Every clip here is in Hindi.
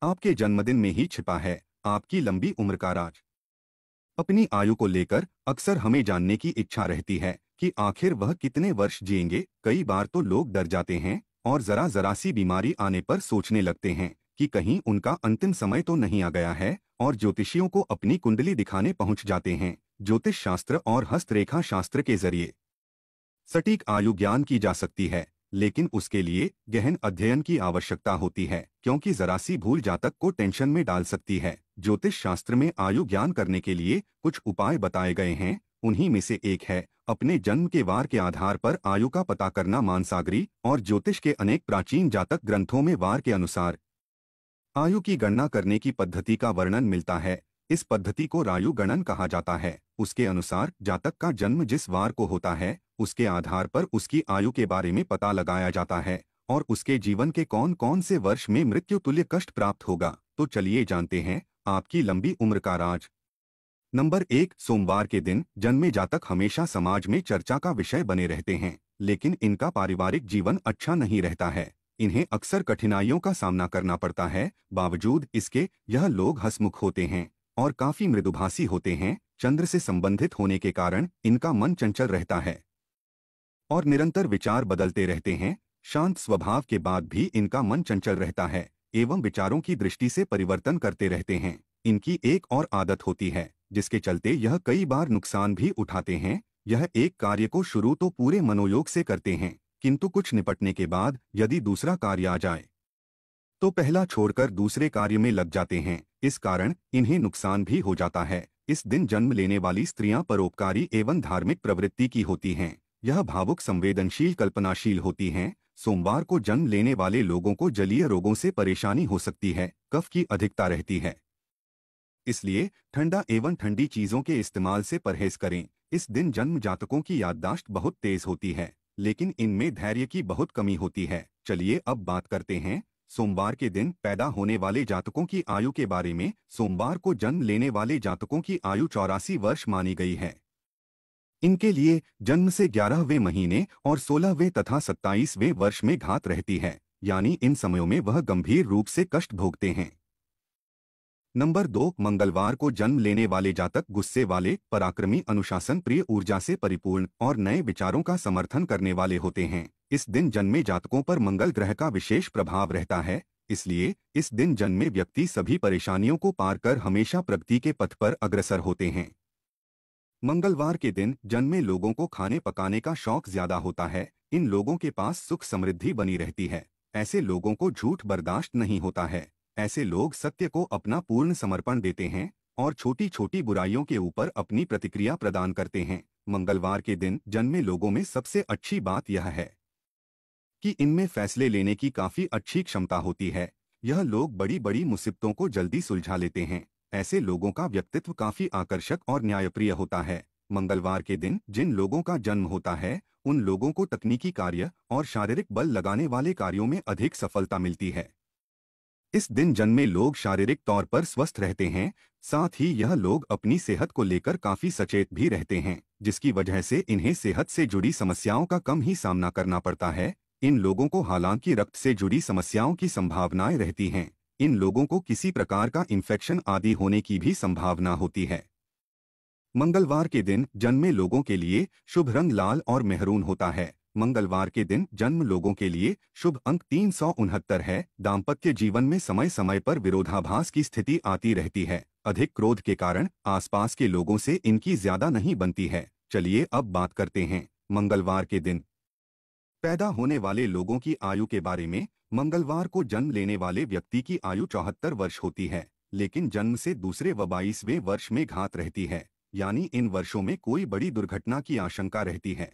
आपके जन्मदिन में ही छिपा है आपकी लंबी उम्र का राज। अपनी आयु को लेकर अक्सर हमें जानने की इच्छा रहती है कि आखिर वह कितने वर्ष जिएंगे। कई बार तो लोग डर जाते हैं और जरा जरा सी बीमारी आने पर सोचने लगते हैं कि कहीं उनका अंतिम समय तो नहीं आ गया है, और ज्योतिषियों को अपनी कुंडली दिखाने पहुंच जाते हैं। ज्योतिष शास्त्र और हस्तरेखा शास्त्र के जरिए सटीक आयु ज्ञान की जा सकती है, लेकिन उसके लिए गहन अध्ययन की आवश्यकता होती है, क्योंकि जरा सी भूल जातक को टेंशन में डाल सकती है। ज्योतिष शास्त्र में आयु ज्ञान करने के लिए कुछ उपाय बताए गए हैं। उन्हीं में से एक है अपने जन्म के वार के आधार पर आयु का पता करना। मानसागरी और ज्योतिष के अनेक प्राचीन जातक ग्रंथों में वार के अनुसार आयु की गणना करने की पद्धति का वर्णन मिलता है। इस पद्धति को रायु गणन कहा जाता है। उसके अनुसार जातक का जन्म जिस वार को होता है, उसके आधार पर उसकी आयु के बारे में पता लगाया जाता है और उसके जीवन के कौन कौन से वर्ष में मृत्यु तुल्य कष्ट प्राप्त होगा। तो चलिए जानते हैं आपकी लंबी उम्र का राज। नंबर 1, सोमवार के दिन जन्मे जातक हमेशा समाज में चर्चा का विषय बने रहते हैं, लेकिन इनका पारिवारिक जीवन अच्छा नहीं रहता है। इन्हें अक्सर कठिनाइयों का सामना करना पड़ता है। बावजूद इसके यह लोग हंसमुख होते हैं और काफी मृदुभाषी होते हैं। चंद्र से संबंधित होने के कारण इनका मन चंचल रहता है और निरंतर विचार बदलते रहते हैं। शांत स्वभाव के बाद भी इनका मन चंचल रहता है एवं विचारों की दृष्टि से परिवर्तन करते रहते हैं। इनकी एक और आदत होती है जिसके चलते यह कई बार नुकसान भी उठाते हैं। यह एक कार्य को शुरू तो पूरे मनोयोग से करते हैं, किंतु कुछ निपटने के बाद यदि दूसरा कार्य आ जाए तो पहला छोड़कर दूसरे कार्य में लग जाते हैं। इस कारण इन्हें नुकसान भी हो जाता है। इस दिन जन्म लेने वाली स्त्रियां परोपकारी एवं धार्मिक प्रवृत्ति की होती हैं। यह भावुक, संवेदनशील, कल्पनाशील होती हैं। सोमवार को जन्म लेने वाले लोगों को जलीय रोगों से परेशानी हो सकती है। कफ की अधिकता रहती है, इसलिए ठंडा एवं ठंडी चीजों के इस्तेमाल से परहेज करें। इस दिन जन्म जातकों की याददाश्त बहुत तेज होती है, लेकिन इनमें धैर्य की बहुत कमी होती है। चलिए अब बात करते हैं सोमवार के दिन पैदा होने वाले जातकों की आयु के बारे में। सोमवार को जन्म लेने वाले जातकों की आयु 84 वर्ष मानी गई है। इनके लिए जन्म से 11वें महीने और 16वें तथा 27वें वर्ष में घात रहती है, यानी इन समयों में वह गंभीर रूप से कष्ट भोगते हैं। नंबर 2, मंगलवार को जन्म लेने वाले जातक गुस्से वाले, पराक्रमी, अनुशासन प्रिय, ऊर्जा से परिपूर्ण और नए विचारों का समर्थन करने वाले होते हैं। इस दिन जन्मे जातकों पर मंगल ग्रह का विशेष प्रभाव रहता है, इसलिए इस दिन जन्मे व्यक्ति सभी परेशानियों को पार कर हमेशा प्रगति के पथ पर अग्रसर होते हैं। मंगलवार के दिन जन्मे लोगों को खाने पकाने का शौक ज्यादा होता है। इन लोगों के पास सुख समृद्धि बनी रहती है। ऐसे लोगों को झूठ बर्दाश्त नहीं होता है। ऐसे लोग सत्य को अपना पूर्ण समर्पण देते हैं और छोटी छोटी बुराइयों के ऊपर अपनी प्रतिक्रिया प्रदान करते हैं। मंगलवार के दिन जन्मे लोगों में सबसे अच्छी बात यह है कि इनमें फैसले लेने की काफी अच्छी क्षमता होती है। यह लोग बड़ी बड़ी मुसीबतों को जल्दी सुलझा लेते हैं। ऐसे लोगों का व्यक्तित्व काफी आकर्षक और न्यायप्रिय होता है। मंगलवार के दिन जिन लोगों का जन्म होता है, उन लोगों को तकनीकी कार्य और शारीरिक बल लगाने वाले कार्यों में अधिक सफलता मिलती है। इस दिन जन्मे लोग शारीरिक तौर पर स्वस्थ रहते हैं, साथ ही यह लोग अपनी सेहत को लेकर काफी सचेत भी रहते हैं, जिसकी वजह से इन्हें सेहत से जुड़ी समस्याओं का कम ही सामना करना पड़ता है। इन लोगों को हालांकि रक्त से जुड़ी समस्याओं की संभावनाएं रहती हैं। इन लोगों को किसी प्रकार का इन्फेक्शन आदि होने की भी संभावना होती है। मंगलवार के दिन जन्मे लोगों के लिए शुभ रंग लाल और मेहरून होता है। मंगलवार के दिन जन्म लोगों के लिए शुभ अंक 369 है। दाम्पत्य जीवन में समय समय पर विरोधाभास की स्थिति आती रहती है। अधिक क्रोध के कारण आसपास के लोगों से इनकी ज्यादा नहीं बनती है। चलिए अब बात करते हैं मंगलवार के दिन पैदा होने वाले लोगों की आयु के बारे में। मंगलवार को जन्म लेने वाले व्यक्ति की आयु 74 वर्ष होती है, लेकिन जन्म से दूसरे व 22वें वर्ष में घात रहती है, यानी इन वर्षों में कोई बड़ी दुर्घटना की आशंका रहती है।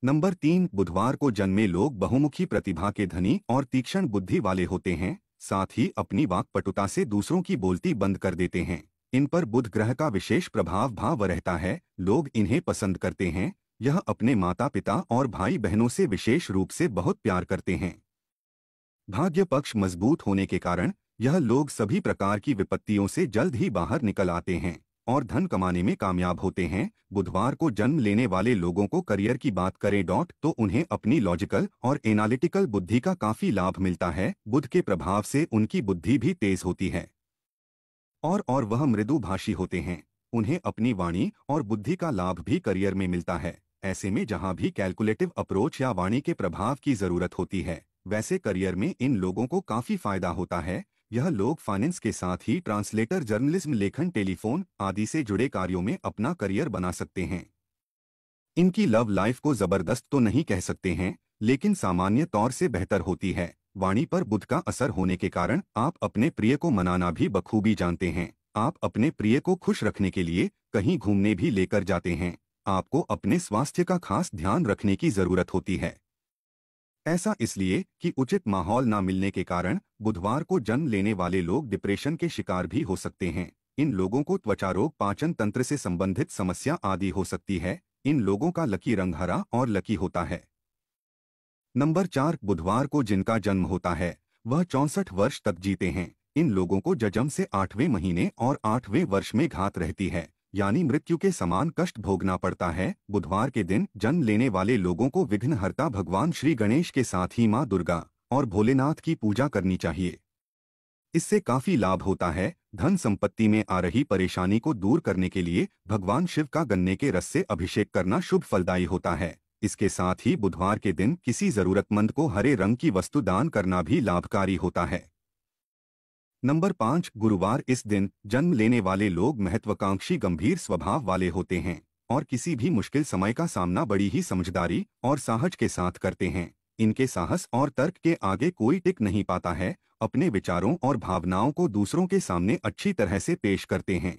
नंबर 3, बुधवार को जन्मे लोग बहुमुखी प्रतिभा के धनी और तीक्ष्ण बुद्धि वाले होते हैं। साथ ही अपनी वाक्पटुता से दूसरों की बोलती बंद कर देते हैं। इन पर बुध ग्रह का विशेष प्रभाव रहता है। लोग इन्हें पसंद करते हैं। यह अपने माता पिता और भाई बहनों से विशेष रूप से बहुत प्यार करते हैं। भाग्य पक्ष मजबूत होने के कारण यह लोग सभी प्रकार की विपत्तियों से जल्द ही बाहर निकल आते हैं। और धन कमाने में कामयाब होते हैं। बुधवार को जन्म लेने वाले लोगों को करियर की बात करें तो उन्हें अपनी लॉजिकल और एनालिटिकल बुद्धि का काफी लाभ मिलता है। बुध के प्रभाव से उनकी बुद्धि भी तेज होती है और वह मृदुभाषी होते हैं। उन्हें अपनी वाणी और बुद्धि का लाभ भी करियर में मिलता है। ऐसे में जहां भी कैलकुलेटिव अप्रोच या वाणी के प्रभाव की जरूरत होती है, वैसे करियर में इन लोगों को काफी फायदा होता है। यह लोग फाइनेंस के साथ ही ट्रांसलेटर, जर्नलिज्म, लेखन, टेलीफोन आदि से जुड़े कार्यों में अपना करियर बना सकते हैं। इनकी लव लाइफ को जबरदस्त तो नहीं कह सकते हैं, लेकिन सामान्य तौर से बेहतर होती है। वाणी पर बुध का असर होने के कारण आप अपने प्रिय को मनाना भी बखूबी जानते हैं। आप अपने प्रिय को खुश रखने के लिए कहीं घूमने भी लेकर जाते हैं। आपको अपने स्वास्थ्य का खास ध्यान रखने की जरूरत होती है। ऐसा इसलिए कि उचित माहौल न मिलने के कारण बुधवार को जन्म लेने वाले लोग डिप्रेशन के शिकार भी हो सकते हैं। इन लोगों को त्वचा रोग, पाचन तंत्र से संबंधित समस्या आदि हो सकती है। इन लोगों का लकी रंग हरा और लकी होता है। नंबर 4, बुधवार को जिनका जन्म होता है वह 64 वर्ष तक जीते हैं। इन लोगों को जन्म से 8वें महीने और 8वें वर्ष में घात रहती है, यानी मृत्यु के समान कष्ट भोगना पड़ता है। बुधवार के दिन जन्म लेने वाले लोगों को विघ्नहर्ता भगवान श्री गणेश के साथ ही मां दुर्गा और भोलेनाथ की पूजा करनी चाहिए। इससे काफी लाभ होता है। धन संपत्ति में आ रही परेशानी को दूर करने के लिए भगवान शिव का गन्ने के रस से अभिषेक करना शुभ फलदायी होता है। इसके साथ ही बुधवार के दिन किसी जरूरतमंद को हरे रंग की वस्तु दान करना भी लाभकारी होता है। नंबर 5, गुरुवार। इस दिन जन्म लेने वाले लोग महत्वाकांक्षी, गंभीर स्वभाव वाले होते हैं और किसी भी मुश्किल समय का सामना बड़ी ही समझदारी और साहस के साथ करते हैं। इनके साहस और तर्क के आगे कोई टिक नहीं पाता है। अपने विचारों और भावनाओं को दूसरों के सामने अच्छी तरह से पेश करते हैं।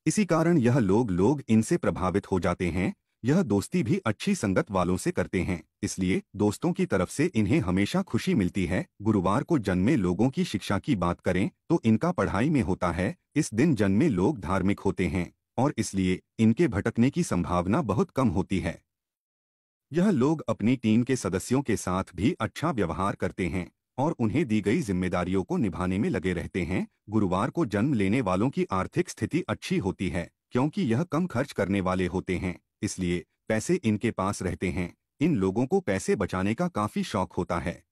इसी कारण यह लोग इनसे प्रभावित हो जाते हैं। यह दोस्ती भी अच्छी संगत वालों से करते हैं, इसलिए दोस्तों की तरफ से इन्हें हमेशा खुशी मिलती है। गुरुवार को जन्मे लोगों की शिक्षा की बात करें तो इनका पढ़ाई में होता है। इस दिन जन्मे लोग धार्मिक होते हैं और इसलिए इनके भटकने की संभावना बहुत कम होती है। यह लोग अपनी टीम के सदस्यों के साथ भी अच्छा व्यवहार करते हैं और उन्हें दी गई जिम्मेदारियों को निभाने में लगे रहते हैं। गुरुवार को जन्म लेने वालों की आर्थिक स्थिति अच्छी होती है, क्योंकि यह कम खर्च करने वाले होते हैं, इसलिए पैसे इनके पास रहते हैं। इन लोगों को पैसे बचाने का काफी शौक होता है।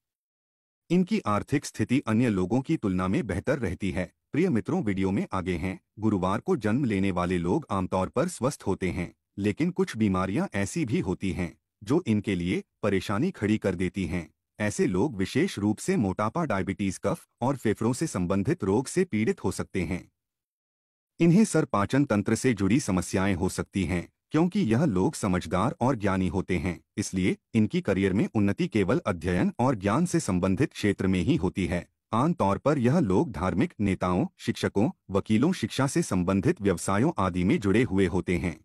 इनकी आर्थिक स्थिति अन्य लोगों की तुलना में बेहतर रहती है। प्रिय मित्रों, वीडियो में आगे हैं। गुरुवार को जन्म लेने वाले लोग आमतौर पर स्वस्थ होते हैं, लेकिन कुछ बीमारियां ऐसी भी होती हैं जो इनके लिए परेशानी खड़ी कर देती हैं। ऐसे लोग विशेष रूप से मोटापा, डायबिटीज, कफ और फेफड़ों से संबंधित रोग से पीड़ित हो सकते हैं। इन्हें सर, पाचन तंत्र से जुड़ी समस्याएं हो सकती हैं, क्योंकि यह लोग समझदार और ज्ञानी होते हैं। इसलिए इनकी करियर में उन्नति केवल अध्ययन और ज्ञान से संबंधित क्षेत्र में ही होती है। आमतौर पर यह लोग धार्मिक नेताओं, शिक्षकों, वकीलों, शिक्षा से संबंधित व्यवसायों आदि में जुड़े हुए होते हैं।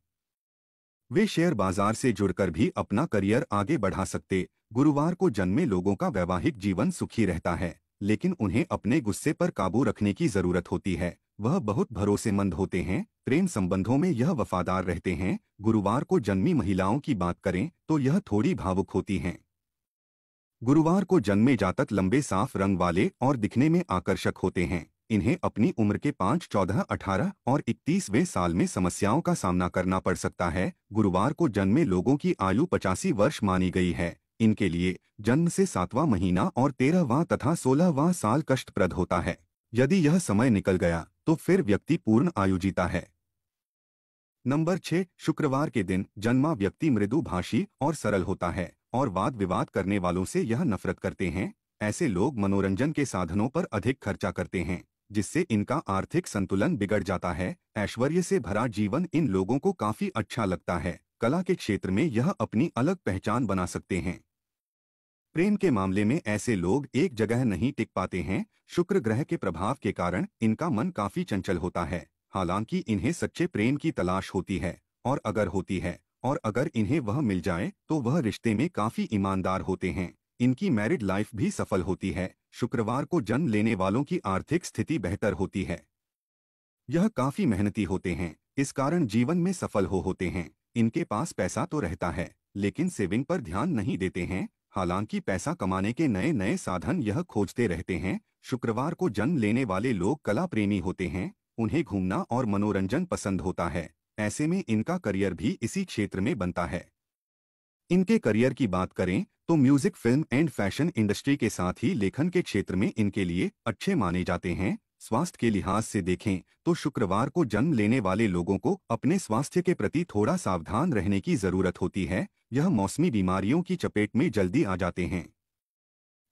वे शेयर बाजार से जुड़कर भी अपना करियर आगे बढ़ा सकते। गुरुवार को जन्मे लोगों का वैवाहिक जीवन सुखी रहता है, लेकिन उन्हें अपने गुस्से पर काबू रखने की जरूरत होती है। वह बहुत भरोसेमंद होते हैं। प्रेम संबंधों में यह वफादार रहते हैं। गुरुवार को जन्मी महिलाओं की बात करें तो यह थोड़ी भावुक होती हैं। गुरुवार को जन्मे जातक लंबे, साफ रंग वाले और दिखने में आकर्षक होते हैं। इन्हें अपनी उम्र के 5, 14, 18 और 31वें साल में समस्याओं का सामना करना पड़ सकता है। गुरुवार को जन्मे लोगों की आयु 85 वर्ष मानी गई है। इनके लिए जन्म से 7वां महीना और 13वां तथा 16वां साल कष्टप्रद होता है। यदि यह समय निकल गया तो फिर व्यक्ति पूर्ण आयु जीता है। नंबर 6, शुक्रवार के दिन जन्मा व्यक्ति मृदुभाषी और सरल होता है और वाद विवाद करने वालों से यह नफरत करते हैं। ऐसे लोग मनोरंजन के साधनों पर अधिक खर्चा करते हैं, जिससे इनका आर्थिक संतुलन बिगड़ जाता है। ऐश्वर्य से भरा जीवन इन लोगों को काफी अच्छा लगता है। कला के क्षेत्र में यह अपनी अलग पहचान बना सकते हैं। प्रेम के मामले में ऐसे लोग एक जगह नहीं टिक पाते हैं। शुक्र ग्रह के प्रभाव के कारण इनका मन काफी चंचल होता है। हालांकि इन्हें सच्चे प्रेम की तलाश होती है और अगर इन्हें वह मिल जाए तो वह रिश्ते में काफी ईमानदार होते हैं। इनकी मैरिड लाइफ भी सफल होती है। शुक्रवार को जन्म लेने वालों की आर्थिक स्थिति बेहतर होती है। यह काफी मेहनती होते हैं, इस कारण जीवन में सफल होते हैं। इनके पास पैसा तो रहता है, लेकिन सेविंग पर ध्यान नहीं देते हैं। हालांकि पैसा कमाने के नए नए साधन यह खोजते रहते हैं। शुक्रवार को जन्म लेने वाले लोग कला प्रेमी होते हैं। उन्हें घूमना और मनोरंजन पसंद होता है। ऐसे में इनका करियर भी इसी क्षेत्र में बनता है। इनके करियर की बात करें तो music, film and fashion industry के साथ ही लेखन के क्षेत्र में इनके लिए अच्छे माने जाते हैं। स्वास्थ्य के लिहाज से देखें तो शुक्रवार को जन्म लेने वाले लोगों को अपने स्वास्थ्य के प्रति थोड़ा सावधान रहने की जरूरत होती है। यह मौसमी बीमारियों की चपेट में जल्दी आ जाते हैं।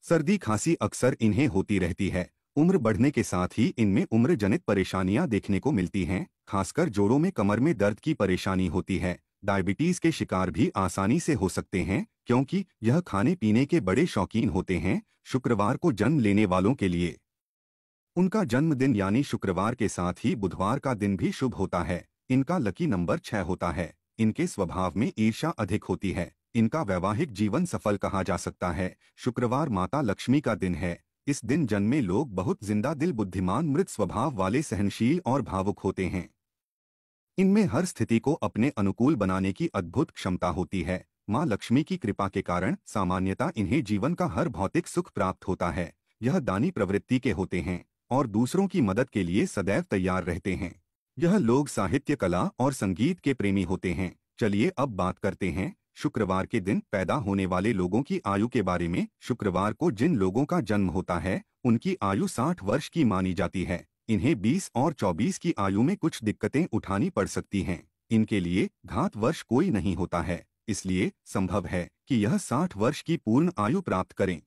सर्दी खांसी अक्सर इन्हें होती रहती है। उम्र बढ़ने के साथ ही इनमें उम्र जनित परेशानियां देखने को मिलती हैं। खासकर जोड़ों में, कमर में दर्द की परेशानी होती है। डायबिटीज के शिकार भी आसानी से हो सकते हैं क्योंकि यह खाने पीने के बड़े शौकीन होते हैं। शुक्रवार को जन्म लेने वालों के लिए उनका जन्मदिन यानी शुक्रवार के साथ ही बुधवार का दिन भी शुभ होता है। इनका लकी नंबर 6 होता है। इनके स्वभाव में ईर्ष्या अधिक होती है। इनका वैवाहिक जीवन सफल कहा जा सकता है। शुक्रवार माता लक्ष्मी का दिन है। इस दिन जन्मे लोग बहुत जिंदा दिल, बुद्धिमान, मृत स्वभाव वाले, सहनशील और भावुक होते हैं। इनमें हर स्थिति को अपने अनुकूल बनाने की अद्भुत क्षमता होती है। माँ लक्ष्मी की कृपा के कारण सामान्यतः इन्हें जीवन का हर भौतिक सुख प्राप्त होता है। यह दानी प्रवृत्ति के होते हैं और दूसरों की मदद के लिए सदैव तैयार रहते हैं। यह लोग साहित्य, कला और संगीत के प्रेमी होते हैं। चलिए अब बात करते हैं शुक्रवार के दिन पैदा होने वाले लोगों की आयु के बारे में। शुक्रवार को जिन लोगों का जन्म होता है उनकी आयु 60 वर्ष की मानी जाती है। इन्हें 20 और 24 की आयु में कुछ दिक्कतें उठानी पड़ सकती हैं। इनके लिए घात वर्ष कोई नहीं होता है, इसलिए संभव है कि यह 60 वर्ष की पूर्ण आयु प्राप्त करें।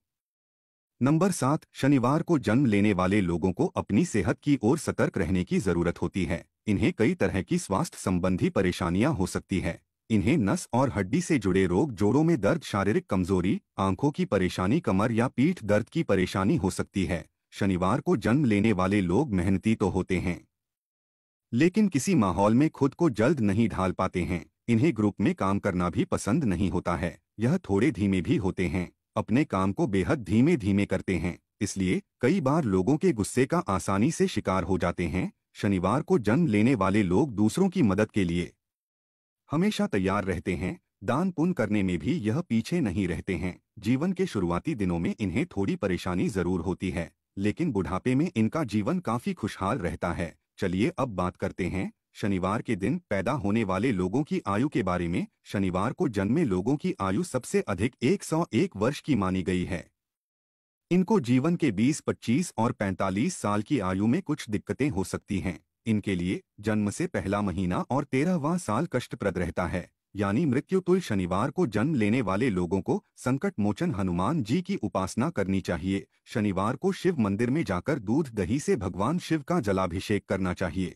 नंबर 7, शनिवार को जन्म लेने वाले लोगों को अपनी सेहत की ओर सतर्क रहने की जरूरत होती है। इन्हें कई तरह की स्वास्थ्य संबंधी परेशानियां हो सकती है। इन्हें नस और हड्डी से जुड़े रोग, जोड़ों में दर्द, शारीरिक कमजोरी, आंखों की परेशानी, कमर या पीठ दर्द की परेशानी हो सकती है। शनिवार को जन्म लेने वाले लोग मेहनती तो होते हैं लेकिन किसी माहौल में खुद को जल्द नहीं ढाल पाते हैं। इन्हें ग्रुप में काम करना भी पसंद नहीं होता है। यह थोड़े धीमे भी होते हैं, अपने काम को बेहद धीमे धीमे करते हैं, इसलिए कई बार लोगों के गुस्से का आसानी से शिकार हो जाते हैं। शनिवार को जन्म लेने वाले लोग दूसरों की मदद के लिए हमेशा तैयार रहते हैं। दान पुण्य करने में भी यह पीछे नहीं रहते हैं। जीवन के शुरुआती दिनों में इन्हें थोड़ी परेशानी जरूर होती है लेकिन बुढ़ापे में इनका जीवन काफी खुशहाल रहता है। चलिए अब बात करते हैं शनिवार के दिन पैदा होने वाले लोगों की आयु के बारे में। शनिवार को जन्मे लोगों की आयु सबसे अधिक 101 वर्ष की मानी गई है। इनको जीवन के 20, 25 और 45 साल की आयु में कुछ दिक्कतें हो सकती हैं। इनके लिए जन्म से पहला महीना और 13वां साल कष्टप्रद रहता है, यानी मृत्युतुल्य। शनिवार को जन्म लेने वाले लोगों को संकट मोचन हनुमान जी की उपासना करनी चाहिए। शनिवार को शिव मंदिर में जाकर दूध दही से भगवान शिव का जलाभिषेक करना चाहिए।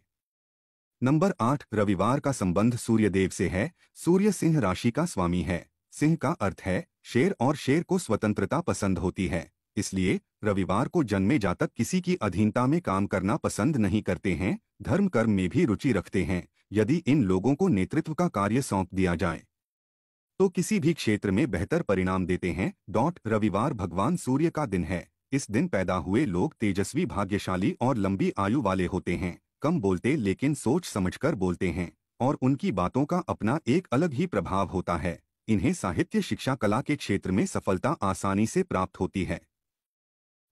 नंबर 8, रविवार का संबंध सूर्यदेव से है। सूर्य सिंह राशि का स्वामी है। सिंह का अर्थ है शेर और शेर को स्वतंत्रता पसंद होती है, इसलिए रविवार को जन्मे जातक किसी की अधीनता में काम करना पसंद नहीं करते हैं। धर्म कर्म में भी रुचि रखते हैं। यदि इन लोगों को नेतृत्व का कार्य सौंप दिया जाए तो किसी भी क्षेत्र में बेहतर परिणाम देते हैं। रविवार भगवान सूर्य का दिन है। इस दिन पैदा हुए लोग तेजस्वी, भाग्यशाली और लंबी आयु वाले होते हैं। कम बोलते लेकिन सोच समझकर बोलते हैं और उनकी बातों का अपना एक अलग ही प्रभाव होता है। इन्हें साहित्य, शिक्षा, कला के क्षेत्र में सफलता आसानी से प्राप्त होती है।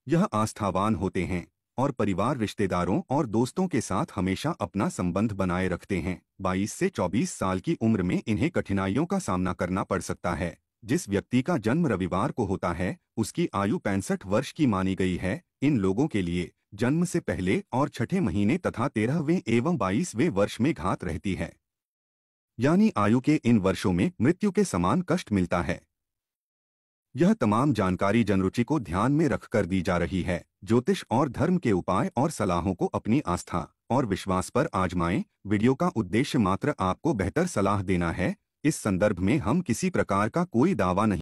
यह आस्थावान होते हैं और परिवार, रिश्तेदारों और दोस्तों के साथ हमेशा अपना संबंध बनाए रखते हैं। 22 से 24 साल की उम्र में इन्हें कठिनाइयों का सामना करना पड़ सकता है। जिस व्यक्ति का जन्म रविवार को होता है उसकी आयु 65 वर्ष की मानी गई है। इन लोगों के लिए जन्म से पहले और छठे महीने तथा 13वें एवं 22वें वर्ष में घात रहती है, यानी आयु के इन वर्षों में मृत्यु के समान कष्ट मिलता है। यह तमाम जानकारी जनरुचि को ध्यान में रखकर दी जा रही है। ज्योतिष और धर्म के उपाय और सलाहों को अपनी आस्था और विश्वास पर आजमाएं। वीडियो का उद्देश्य मात्र आपको बेहतर सलाह देना है। इस संदर्भ में हम किसी प्रकार का कोई दावा नहीं